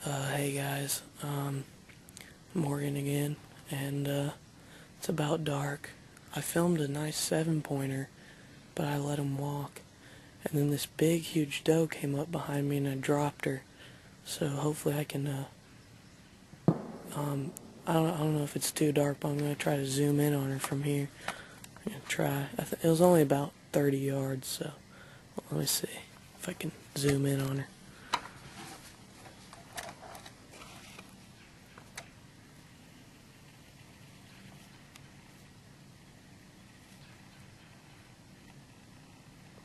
Hey guys, Morgan again, and it's about dark. I filmed a nice 7-pointer, but I let him walk, and then this big huge doe came up behind me and I dropped her. So hopefully I can I don't know if it's too dark, but I'm gonna try to zoom in on her from here. I'm gonna try. It was only about 30 yards, so let me see if I can zoom in on her.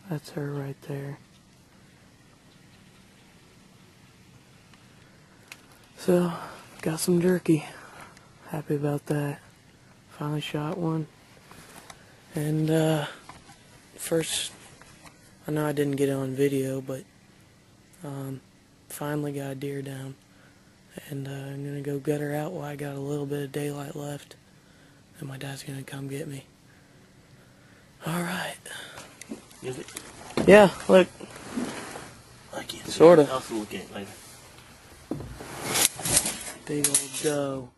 That's her right there. So, got some jerky. Happy about that. Finally shot one. And, first, I know I didn't get it on video, but, finally got a deer down. And, I'm gonna go gut her out while I got a little bit of daylight left. And my dad's gonna come get me. Alright. Is it? Yeah, look. I can't see Sorta. I'll have to look at it later. Big old doe.